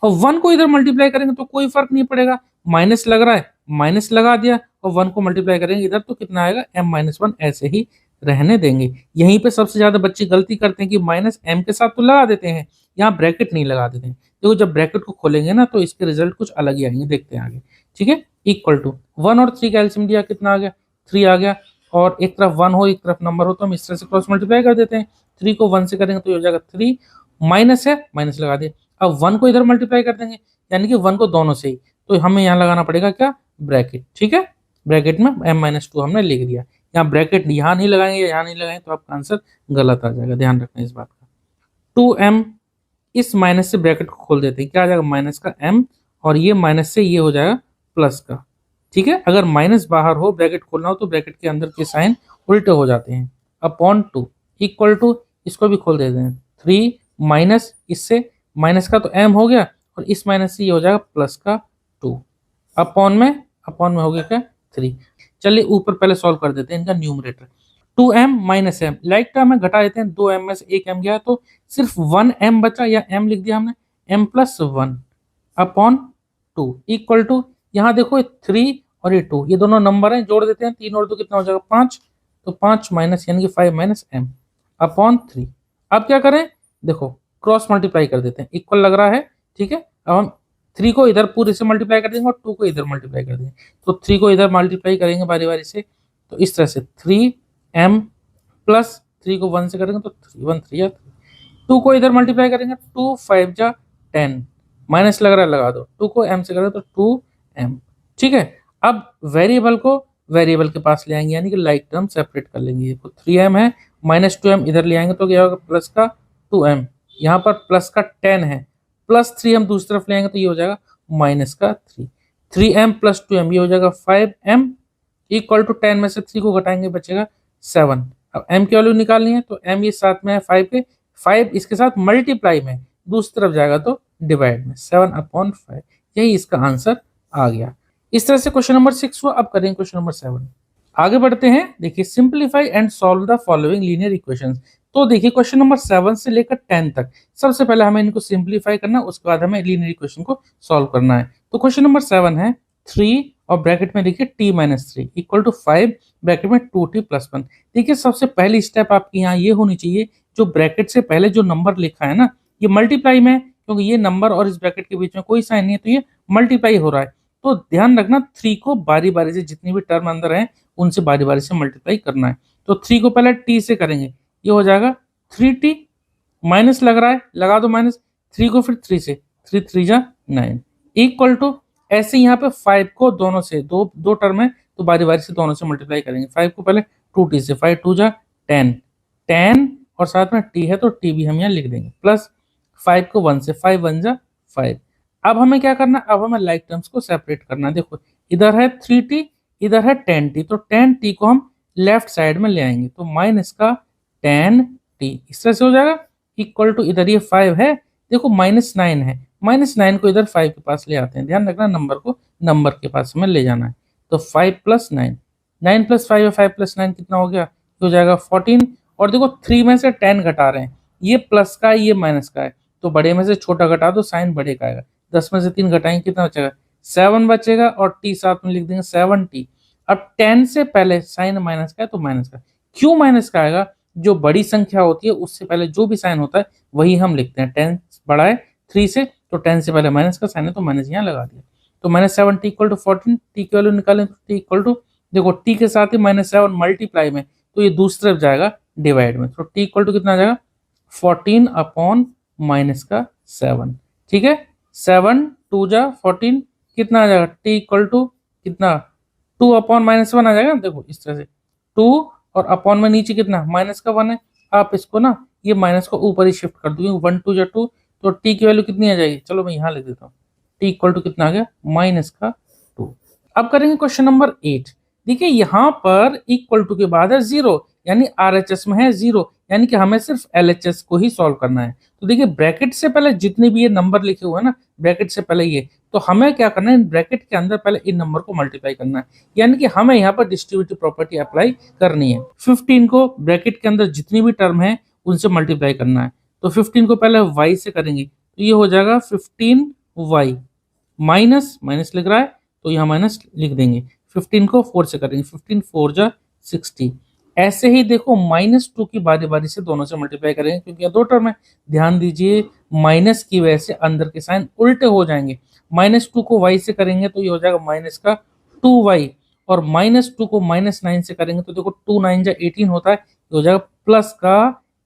[SPEAKER 1] और 1 को इधर मल्टीप्लाई करेंगे तो कोई फर्क नहीं पड़ेगा, माइनस लग रहा है माइनस लगा दिया, और 1 को मल्टीप्लाई करेंगे इधर तो कितना आएगा m-1, ऐसे ही रहने देंगे। यहीं पे सबसे ज्यादा बच्चे गलती करते हैं कि माइनस m के साथ तो लगा देते हैं, यहाँ ब्रैकेट नहीं लगा देते हैं। देखो जब ब्रैकेट को खोलेंगे ना तो इसके रिजल्ट कुछ अलग ही आएंगे, देखते हैं आगे। ठीक है, इक्वल टू 1 और 3 का एलसीएम दिया, कितना आ गया 3 आ गया, और एक तरफ 1 हो एक तरफ नंबर हो तो हम इस तरह से क्रॉस मल्टीप्लाई कर देते हैं। 3 को 1 से करेंगे तो ये हो जाएगा 3, माइनस है माइनस लगा दिया। अब 1 को इधर मल्टीप्लाई कर देंगे, यानी कि 1 को दोनों से ही, तो हमें यहाँ लगाना पड़ेगा क्या, ब्रैकेट। ठीक है, ब्रैकेट में m-2 हमने लिख दिया। यहाँ ब्रैकेट यहाँ नहीं लगाएंगे, यहाँ नहीं लगाएंगे तो आपका आंसर गलत आ जाएगा, ध्यान रखना इस बात का। 2m, इस माइनस से ब्रैकेट को खोल देते हैं, क्या आ जाएगा माइनस का m, और ये माइनस से ये हो जाएगा प्लस का। ठीक है, अगर माइनस बाहर हो ब्रैकेट खोलना हो तो ब्रैकेट के अंदर के साइन उल्टे हो जाते हैं। अपॉन 2 इक्वल टू, इसको भी खोल देते हैं, 3 माइनस इससे माइनस का तो m हो गया, और इस माइनस से ये हो जाएगा प्लस का 2, अपॉन में हो गया क्या 3। चलिए ऊपर पहले सॉल्व कर देते हैं इनका numerator. 2m minus m, like term में घटा देते हैं, 2m में से एक m गया तो सिर्फ 1m बचा, या m लिख दिया हमने, m+1 अपॉन 2 इक्वल टू, यहाँ देखो 3 और ये 2, ये दोनों नंबर हैं, जोड़ देते हैं, 3 और 2 कितना हो जाएगा 5, तो 5 माइनस यानी कि 5 माइनस m अपॉन 3। अब क्या करें, देखो क्रॉस मल्टीप्लाई कर देते हैं, इक्वल लग रहा है। ठीक है, अब हम 3 को इधर पूरे से मल्टीप्लाई कर देंगे और 2 को इधर मल्टीप्लाई कर देंगे, तो 3 को इधर मल्टीप्लाई करेंगे बारी बारी से, तो इस तरह से 3m प्लस 3 को 1 से करेंगे तो 3 1 3 या 2 को इधर मल्टीप्लाई करेंगे, 2 5 जा 10, माइनस लग रहा है लगा दो, 2 को m से करेंगे तो 2m। ठीक है, अब वेरिएबल को वेरिएबल के पास ले आएंगे, यानी कि लाइक टर्म सेपरेट कर लेंगे। देखो 3m है, माइनस 2m इधर ले आएंगे तो क्या होगा प्लस का 2m, यहाँ पर प्लस का 10 है, प्लस 3 हम दूसरी तरफ ले आएंगे तो ये हो जाएगा माइनस का 3, 3m प्लस 2m ये हो जाएगा 5m इक्वल टू 10 में से 3 को घटाएंगे बचेगा 7। अब m की वैल्यू निकालनी है तो m ये साथ में है 5 के, 5 इसके साथ मल्टीप्लाई में, दूसरी तरफ जाएगा तो डिवाइड में, 7/5, यही इसका आंसर आ गया। इस तरह से क्वेश्चन नंबर 6 हुआ। अब करेंगे क्वेश्चन नंबर 7, आगे बढ़ते हैं। देखिए simplify and solve the following linear equations. तो देखिए क्वेश्चन नंबर 7 से लेकर 10 तक सबसे पहले हमें इनको सिंप्लीफाई करना है, उसके बाद हमें लीनियर इक्वेशन को सॉल्व करना है। तो क्वेश्चन नंबर 7 है 3 और ब्रैकेट में देखिए t-3 इक्वल टू 5 ब्रैकेट में 2t+1। देखिए सबसे पहली स्टेप आपकी यहाँ ये होनी चाहिए, जो ब्रैकेट से पहले जो नंबर लिखा है ना ये मल्टीप्लाई में, क्योंकि ये नंबर और इस ब्रैकेट के बीच में कोई साइन नहीं है तो ये मल्टीप्लाई हो रहा है। तो ध्यान रखना 3 को बारी बारी से जितनी भी टर्म अंदर है उनसे बारी बारी से मल्टीप्लाई करना है। तो 3 को पहले t से करेंगे, ये हो जाएगा 3t, माइनस लग रहा है लगा दो माइनस, 3 को फिर 3 से, 3 3 जा 9 इक्वल टू, ऐसे यहाँ पे 5 को दोनों से, दो टर्म है तो बारी बारी से दोनों से मल्टीप्लाई करेंगे। 5 को पहले 2t से, 5 2 जा 10, 10 और साथ में t है तो t भी हम यहाँ लिख देंगे, प्लस 5 को 1 से, 5 1 जा 5। अब हमें क्या करना है, अब हमें लाइक टर्म्स को सेपरेट करना है। देखो इधर है 3t इधर है 10t, तो 10t को हम लेफ्ट साइड में ले आएंगे तो माइनस का 10t इस तरह से हो जाएगा, इक्वल टू इधर ये 5 है, देखो -9 है, -9 को इधर 5 के पास ले आते हैं। ध्यान रखना नंबर को नंबर के पास हमें ले जाना है। तो 5 + 9, 9 + 5 है, 5 + 9 कितना हो गया, हो जाएगा 14। और देखो 3 में से 10 घटा रहे हैं, ये प्लस का है ये माइनस का है, तो बड़े में से छोटा घटा दो साइन बड़े का आएगा। 10 में से 3 घटाएंगे कितना बचेगा, 7 बचेगा, और t साथ में लिख देंगे 7t। अब 10 से पहले साइन माइनस का है तो माइनस का, क्यों माइनस का आएगा, जो बड़ी संख्या होती है उससे पहले जो भी साइन होता है वही हम लिखते हैं। 10 बड़ा है 3 से तो 10 से पहले माइनस का साइन है तो माइनस यहाँ लगा दिया। तो -7t = 14, t की वैल्यू निकालें तो t इक्वल टू, देखो t के साथ ही -7 मल्टीप्लाई में तो ये दूसरी तरफ जाएगा डिवाइड में, तो t इक्वल टू कितना आ जाएगा 14/-7। ठीक है, 7 2 जा 14 कितना आ जाएगा, t इक्वल टू कितना 2/-1 आ जाएगा। देखो इस तरह से 2 और अपॉन में नीचे कितना माइनस का 1 है, आप इसको ना ये माइनस को ऊपर ही शिफ्ट कर दो, 1 2 जा 2, तो t की वैल्यू कितनी आ जाएगी, चलो मैं यहाँ लिख देता हूँ, t इक्वल टू कितना आ गया -2। अब करेंगे क्वेश्चन नंबर 8। देखिए यहाँ पर इक्वल टू के बाद है 0, यानी RHS में है 0, यानी कि हमें सिर्फ LHS को ही सॉल्व करना है। तो देखिए ब्रैकेट से पहले जितने भी ये नंबर लिखे हुए हैं ना, ब्रैकेट से पहले ये, तो हमें क्या करना है, इन ब्रैकेट के अंदर पहले इन नंबर को मल्टीप्लाई करना है, यानी कि हमें यहाँ पर डिस्ट्रीब्यूटिव प्रॉपर्टी अप्लाई करनी है। 15 को ब्रैकेट के अंदर जितनी भी टर्म है उनसे मल्टीप्लाई करना है। तो 15 को पहले y से करेंगे तो ये हो जाएगा 15y, माइनस माइनस लिख रहा है तो यहाँ माइनस लिख देंगे। 15 को 4 से करेंगे, 15 4 जा 60। ऐसे ही देखो -2 की बारी बारी से दोनों से मल्टीप्लाई करेंगे, क्योंकि यहाँ दो टर्म है। ध्यान दीजिए माइनस की वजह से अंदर के साइन उल्टे हो जाएंगे। -2 को y से करेंगे तो ये हो जाएगा माइनस का 2y, और -2 को -9 से करेंगे तो देखो 2 9 जा 18 होता है, ये हो जाएगा प्लस का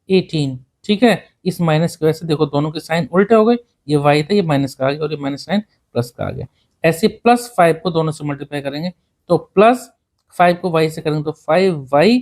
[SPEAKER 1] 18। ठीक है, इस माइनस की वजह से देखो दोनों के साइन उल्टे हो गए, ये y था ये माइनस का आ गया, और ये -9 प्लस का आ गया। ऐसे +5 को दोनों से मल्टीप्लाई करेंगे तो +5 को y से करेंगे तो 5y,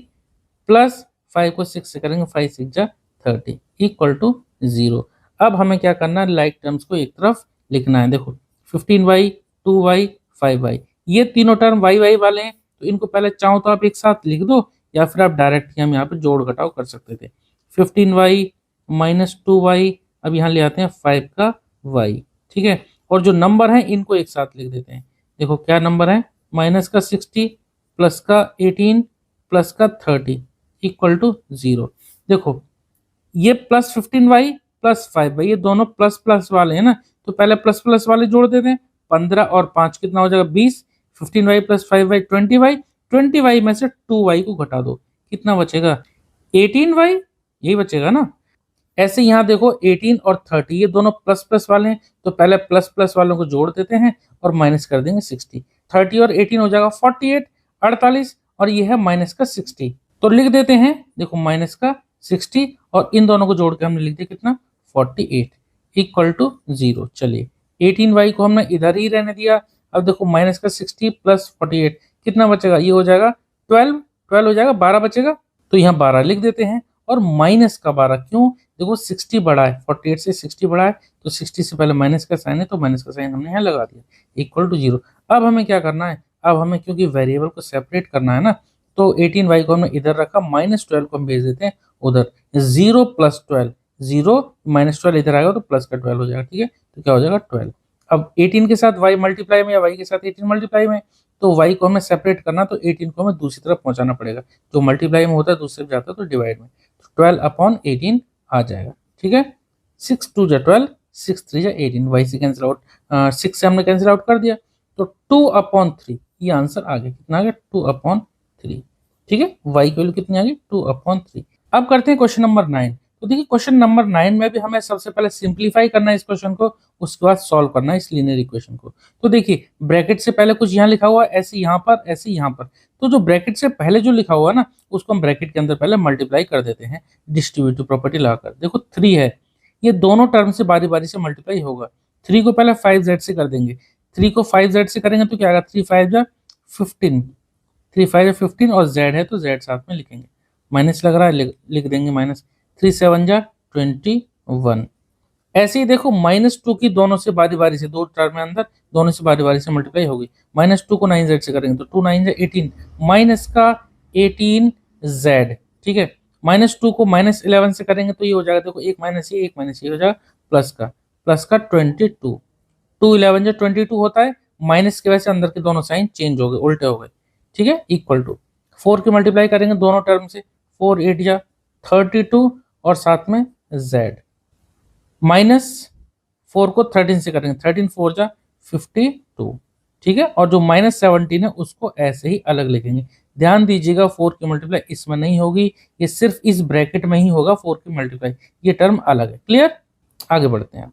[SPEAKER 1] +5 को 6 से करेंगे 5 6 जा 30 इक्वल टू 0। अब हमें क्या करना है, लाइक टर्म्स को एक तरफ लिखना है। देखो 15y 2y 5y, ये तीनों टर्म y वाले हैं, तो इनको पहले चाहो तो आप एक साथ लिख दो, या फिर आप डायरेक्ट हम यहाँ पे जोड़ घटाव कर सकते थे। 15y - 2y, अब यहाँ ले आते हैं 5 का y। ठीक है, और जो नंबर है इनको एक साथ लिख देते हैं। देखो क्या नंबर है, -60 +18 +30 इक्वल टू 0। देखो ये +15y +5y, ये दोनों प्लस प्लस वाले हैं ना, तो पहले प्लस प्लस वाले जोड़ देते हैं। 15 और 5 कितना हो जाएगा 20, 15y + 5y 20y, 20y में से 2y को घटा दो, कितना बचेगा 18y, यही बचेगा ना। ऐसे यहाँ देखो 18 और 30 ये दोनों प्लस प्लस वाले हैं, तो पहले प्लस प्लस वालों को जोड़ देते हैं और माइनस कर देंगे 60। 30 और 18 हो जाएगा 48 48, और ये है माइनस का 60, तो लिख देते हैं देखो माइनस का 60, और इन दोनों को जोड़ के हमने लिख दिया कितना 48 इक्वल टू 0। चलिए 18y को हमने इधर ही रहने दिया। अब देखो माइनस का 60 + 48 कितना बचेगा, ये हो जाएगा 12 हो जाएगा, 12 बचेगा, तो यहाँ 12 लिख देते हैं। और माइनस का 12 क्यों, देखो 60 बड़ा है, 48 से 60 बड़ा है, तो 60 से पहले माइनस का साइन है, तो माइनस का साइन हमने यहाँ लगा दिया इक्वल टू 0। अब हमें क्या करना है, अब हमें क्योंकि वेरिएबल को सेपरेट करना है ना, तो 18y को हमने इधर रखा, -12 को हम भेज देते हैं उधर। 0 + 12, 0 -12 इधर आएगा तो प्लस का 12 हो जाएगा। ठीक है, तो क्या हो जाएगा 12। अब 18 के साथ y मल्टीप्लाई में, या y के साथ 18 मल्टीप्लाई में, तो y को हमें सेपरेट करना, तो 18 को हमें दूसरी तरफ पहुंचाना पड़ेगा। जो मल्टीप्लाई में होता है दूसरी तरफ जाता है तो डिवाइड में, 12/18 आ जाएगा। ठीक है, 6 2 जा 12, 6 3 जा 18, y से कैंसिल आउट, 6 से हमने कैंसिल आउट कर दिया, तो 2/3 ये आंसर आ गया। कितना आ गया 2/3। ठीक है, y की वैल्यू कितनी आ गई 2/3। अब करते हैं क्वेश्चन नंबर 9। तो देखिए क्वेश्चन नंबर 9 में भी हमें सबसे पहले सिंप्लीफाई करना है इस क्वेश्चन को, उसके बाद सॉल्व करना है इस लीनियर इक्वेशन को। तो देखिए ब्रैकेट से पहले कुछ यहाँ लिखा हुआ है, ऐसे यहाँ पर, ऐसे यहाँ पर, तो जो ब्रैकेट से पहले जो लिखा हुआ है ना, उसको हम ब्रैकेट के अंदर पहले मल्टीप्लाई कर देते हैं डिस्ट्रीब्यूटिव प्रॉपर्टी लगाकर। देखो 3 है, ये दोनों टर्म से बारी बारी से मल्टीप्लाई होगा। 3 को पहले 5z से कर देंगे, 3 को 5z से करेंगे तो क्या आएगा 3 5 जा 15, 3 5 जा 15, और z है तो z साथ में लिखेंगे, माइनस लग रहा है लिख देंगे माइनस, 3 7 जा 21। ऐसे ही देखो -2 की दोनों से बारी बारी से, दो टर्म में अंदर दोनों से बारी बारी से मल्टीप्लाई होगी। -2 को 9z से करेंगे तो 2 9 जा 18, माइनस का 18z। ठीक है, -2 को -11 से करेंगे तो ये हो जाएगा, देखो एक माइनस ये हो जाएगा प्लस का 22। 2 11 जा 22 होता है, माइनस की वजह से अंदर के दोनों साइन चेंज हो गए, उल्टे हो गए। ठीक है, इक्वल टू 4 की मल्टीप्लाई करेंगे दोनों टर्म से, 4 8 जा 32, और साथ में z, -4 को 13 से करेंगे, 13 4 जा 52। ठीक है, और जो -17 है उसको ऐसे ही अलग लिखेंगे। ध्यान दीजिएगा 4 की मल्टीप्लाई इसमें नहीं होगी, ये सिर्फ इस ब्रैकेट में ही होगा 4 की मल्टीप्लाई, ये टर्म अलग है। क्लियर, आगे बढ़ते हैं।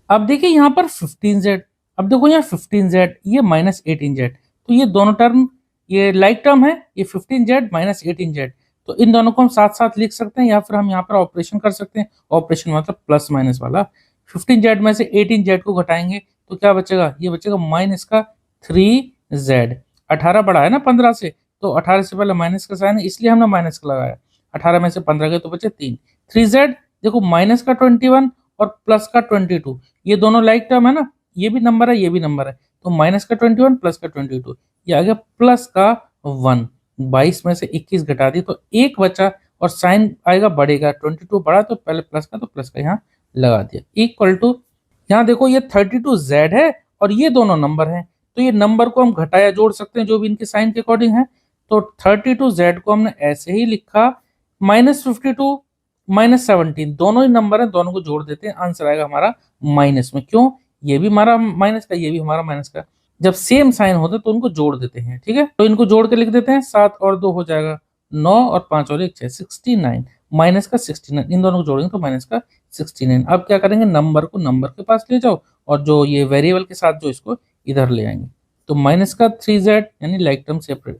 [SPEAKER 1] अब देखिए यहाँ पर 15z, अब देखो यहाँ 15z, ये -18z, तो ये दोनों टर्म ये लाइक टर्म है, ये 15z -18z, तो इन दोनों को हम साथ साथ लिख सकते हैं, या फिर हम यहाँ पर ऑपरेशन कर सकते हैं। ऑपरेशन मतलब प्लस माइनस वाला। 15z में से 18z को घटाएंगे तो क्या बचेगा, ये बचेगा माइनस का 3z। 18 बड़ा है ना 15 से, तो 18 से पहले माइनस का साइन है, इसलिए हमने माइनस का लगाया। 18 में से 15 गए तो बचे 3, 3z। देखो माइनस का 21 और प्लस का 22, ये दोनों लाइक टर्म है ना, ये भी नंबर है ये भी नंबर है, तो माइनस का 21 प्लस का 22, ये आ गया प्लस का 1। 22 में से 21 घटा दी तो एक बचा और साइन आएगा बढ़ेगा, 22 बड़ा तो पहले प्लस का, तो प्लस का यहाँ लगा दिया। इक्वल टू, यहाँ देखो ये 32z है और ये दोनों नंबर हैं, तो ये नंबर को हम घटाया जोड़ सकते हैं जो भी इनके साइन के अकॉर्डिंग है। तो 32z को हमने ऐसे ही लिखा, -52 -17 दोनों ही नंबर हैं, दोनों को जोड़ देते हैं, आंसर आएगा हमारा माइनस में। क्यों? ये भी हमारा माइनस का, ये भी हमारा माइनस का, जब सेम साइन होते हैं तो उनको जोड़ देते हैं। ठीक है, तो इनको जोड़ के लिख देते हैं, 7 और 2 हो जाएगा 9 और 5 और 1 6, 69 माइनस का 69, इन दोनों को जोड़ेंगे तो माइनस का 69। अब क्या करेंगे, नंबर को नंबर के पास ले जाओ और जो ये वेरिएबल के साथ जो इसको इधर ले आएंगे, तो माइनस का 3z यानी लाइक टर्म सेपरेट,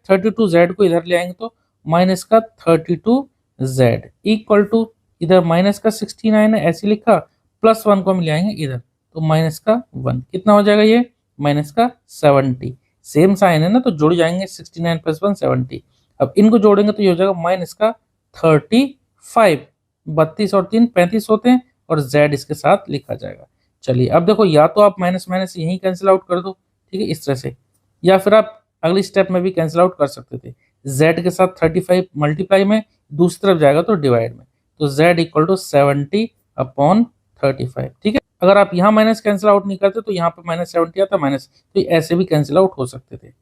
[SPEAKER 1] 32z को इधर ले आएंगे तो माइनस का 32z इक्वल टू, इधर माइनस का 69 है ऐसे लिखा, प्लस 1 को हम ले आएंगे इधर तो माइनस का 1, कितना हो जाएगा ये, माइनस का 70। सेम साइन है ना तो जुड़ जाएंगे, 69 + 1 70। अब इनको जोड़ेंगे तो ये हो जाएगा माइनस का 35, 32 और 3 35 होते हैं और z इसके साथ लिखा जाएगा। चलिए अब देखो, या तो आप माइनस माइनस यहीं कैंसिल आउट कर दो, ठीक है इस तरह से, या फिर आप अगली स्टेप में भी कैंसिल आउट कर सकते थे। z के साथ 35 मल्टीप्लाई में, दूसरी तरफ जाएगा तो डिवाइड में, तो z इक्वल टू 70/35। ठीक है, अगर आप यहाँ माइनस कैंसिल आउट नहीं करते तो यहाँ पे -70 आता माइनस, तो ऐसे भी कैंसिल आउट हो सकते थे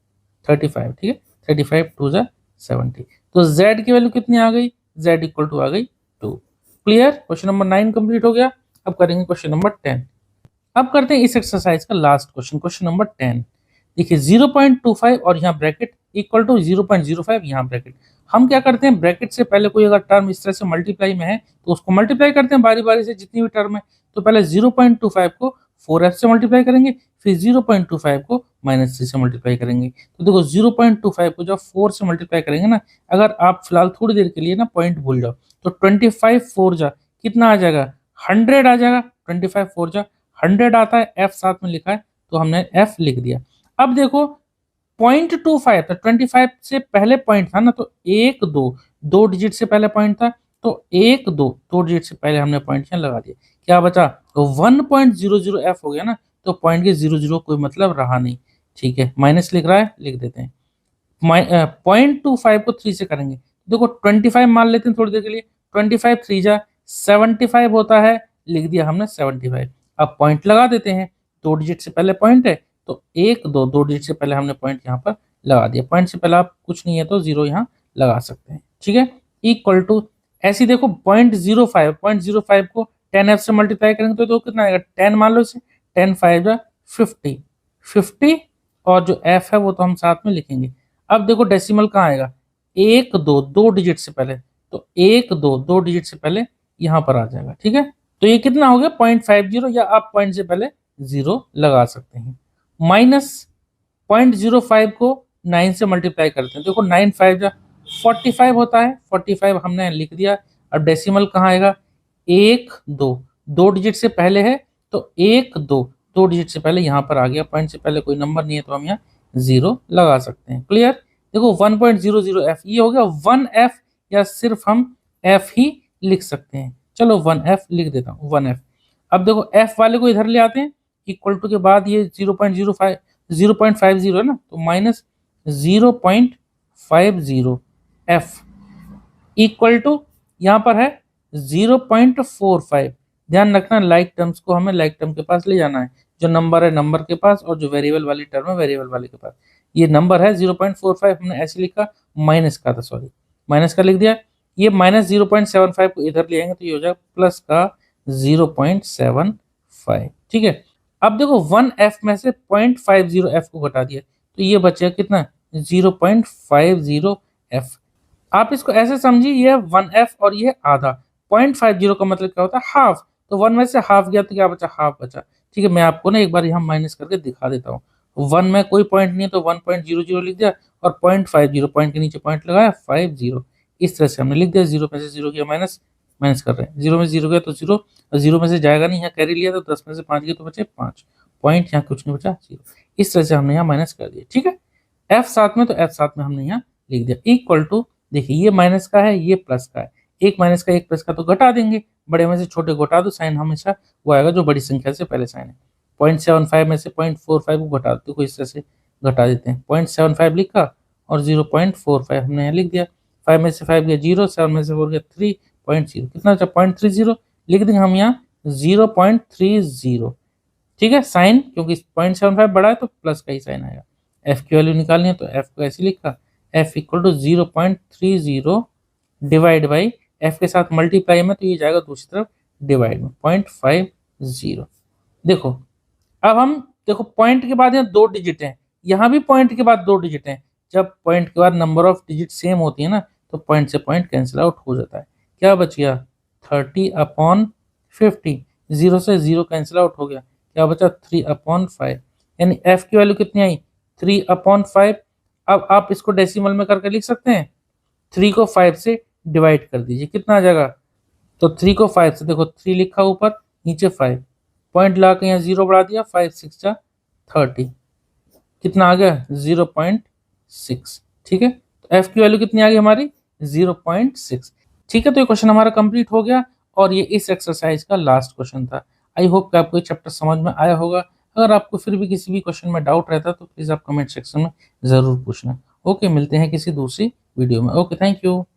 [SPEAKER 1] 35। ठीक है, 35 2 जा 70, तो z की वैल्यू कितनी आ गई, z इक्वल टू आ गई 2। क्लियर, क्वेश्चन नंबर 9 कंप्लीट हो गया। अब करेंगे क्वेश्चन नंबर 10। अब करते हैं इस एक्सरसाइज का लास्ट क्वेश्चन, क्वेश्चन नंबर 10। देखिए 0.25 और यहाँ ब्रैकेट इक्वल टू 0.05 यहाँ ब्रैकेट। हम क्या करते हैं, ब्रैकेट से पहले कोई अगर टर्म इस तरह से मल्टीप्लाई में है तो उसको मल्टीप्लाई करते हैं बारी बारी से, जितनी भी टर्म है। तो पहले 0.25 को 4f से मल्टीप्लाई करेंगे, फिर 0.25 को -3 से मल्टीप्लाई करेंगे। तो देखो 0.25 को जब 4 से मल्टीप्लाई करेंगे ना, अगर आप फिलहाल थोड़ी देर के लिए ना पॉइंट भूल जाओ, तो 25 4 जा कितना आ जाएगा, 100 आ जाएगा। 25 4 जा 100 आता है, f साथ में लिखा है तो हमने f लिख दिया। अब देखो 0.25 था, 25 से पहले पॉइंट था ना, तो 1 2 2 डिजिट से पहले पॉइंट था, तो 1 2 2 डिजिट से पहले हमने पॉइंट यहाँ लगा दिया। क्या बचा, तो 1.00f हो गया ना, तो पॉइंट के 00 कोई मतलब रहा नहीं। ठीक है, माइनस लिख रहा है, लिख देते हैं। 0.25 को 3 से करेंगे, देखो 25 मान लेते हैं थोड़ी देर के लिए, 25 3 जा 75 होता है, लिख दिया हमने 75। अब पॉइंट लगा देते हैं, 2 डिजिट से पहले पॉइंट है तो 1 2 2 डिजिट से पहले हमने पॉइंट यहाँ पर लगा दिया। पॉइंट से पहले आप कुछ नहीं है तो 0 यहाँ लगा सकते हैं। ठीक है, इक्वल टू, ऐसी देखो 0.05 को 10f से मल्टीप्लाई करेंगे तो कितना आएगा, 10 मान लो इसे, 10 5 जा 50 और जो f है वो तो हम साथ में लिखेंगे। अब देखो डेसिमल कहाँ आएगा, 1 2 2 डिजिट से पहले, तो 1 2 2 डिजिट से पहले यहाँ पर आ जाएगा। ठीक है, तो ये कितना हो गया 0.50, या आप पॉइंट से पहले 0 लगा सकते हैं। माइनस 0.05 को 9 से मल्टीप्लाई करते हैं, देखो 9 5 जा 45 होता है, 45 हमने लिख दिया। अब डेसिमल कहाँ आएगा, 1 2 2 डिजिट से पहले है तो 1 2 2 डिजिट से पहले यहाँ पर आ गया, पॉइंट से पहले कोई नंबर नहीं है तो हम यहाँ 0 लगा सकते हैं। क्लियर, देखो 1.00f ये हो गया 1f, या सिर्फ हम f ही लिख सकते हैं। चलो 1f लिख देता हूँ, 1f। अब देखो f वाले को इधर ले आते हैं, इक्वल टू के बाद ये 0.05 0.50 है ना, तो माइनस 0.50 f इक्वल टू यहाँ पर है 0.45। ध्यान रखना लाइक टर्म्स को हमें लाइक टर्म के पास ले जाना है, जो नंबर है नंबर के पास और जो वेरिएबल वाली टर्म है वेरिएबल वाले के पास। ये नंबर है 0.45, हमने ऐसे लिखा, माइनस का था, सॉरी माइनस का लिख दिया। ये माइनस 0.75 को इधर ले आएंगे तो ये हो जाएगा प्लस का 0.75। ठीक है, अब देखो 1f में से 0.50f को घटा दिया तो ये बचेगा कितना, 0.50f। आप इसको ऐसे समझिए, ये 1f और ये आधा, 0.50 का मतलब क्या होता है, हाफ। तो 1 में से हाफ गया तो क्या बचा, हाफ बचा। ठीक है, मैं आपको ना एक बार यहाँ माइनस करके दिखा देता हूँ। 1 में कोई पॉइंट नहीं है तो 1.00 लिख दिया, और 0.50 पॉइंट के नीचे पॉइंट लगाया 50, इस तरह से हमने लिख दिया। 0 में से 0 किया माइनस, माइनस कर रहे हैं, 0 में 0 गया तो 0, और 0 में से जाएगा नहीं, यहाँ कैरी लिया तो 10 में से 5 गया तो बचे 5 पॉइंट, यहाँ कुछ नहीं बचा 0। इस तरह से हमने यहाँ माइनस कर दिया। ठीक है, f साथ में तो f साथ में हमने यहाँ लिख दिया। इक्वल टू, देखिए ये माइनस का है ये प्लस का है, एक माइनस का एक प्लस का तो घटा देंगे, बड़े में से छोटे को घटा दो, साइन हमेशा वो आएगा जो बड़ी संख्या से पहले साइन है। 0.75 में से 0.45 को घटा दो, इस तरह से घटा देते हैं। 0.75 लिखा और 0.45 हमने यहाँ लिख दिया। 5 में से 5 गया 0, 7 में से 4 गया 3.0, कितना बचा 0.30, लिख देंगे हम यहाँ 0.30। ठीक है, साइन क्योंकि 0.75 बड़ा है तो प्लस का ही साइन आएगा। एफ की वैल्यू निकालनी है तो एफ को ऐसे लिखा, F equal to 0.30 divide by F के साथ मल्टीप्लाई में तो ये जाएगा दूसरी तरफ डिवाइड में 0.50। देखो अब हम देखो पॉइंट के बाद यहाँ 2 डिजिट हैं, यहाँ भी पॉइंट के बाद 2 डिजिट हैं। जब पॉइंट के बाद नंबर ऑफ डिजिट सेम होती है ना तो पॉइंट से पॉइंट कैंसिल आउट हो जाता है। क्या बच गया 30/50, 0 से 0 कैंसिल आउट हो गया, क्या बचा 3/5, यानी एफ की वैल्यू कितनी आई 3/5। अब आप इसको डेसिमल में करके लिख सकते हैं, 3 को 5 से डिवाइड कर दीजिए, कितना आ जाएगा, तो 3 को 5 से, देखो 3 लिखा ऊपर नीचे 5, पॉइंट ला के यहाँ 0 बढ़ा दिया, 5 6 जा 30, कितना आ गया 0.6। ठीक है, तो एफ की वैल्यू कितनी आ गई हमारी 0.6। ठीक है, तो ये क्वेश्चन हमारा कंप्लीट हो गया और ये इस एक्सरसाइज का लास्ट क्वेश्चन था। आई होप कि आपको ये चैप्टर समझ में आया होगा। अगर आपको फिर भी किसी भी क्वेश्चन में डाउट रहता तो प्लीज आप कमेंट सेक्शन में जरूर पूछना। ओके, मिलते हैं किसी दूसरी वीडियो में। Okay, thank you.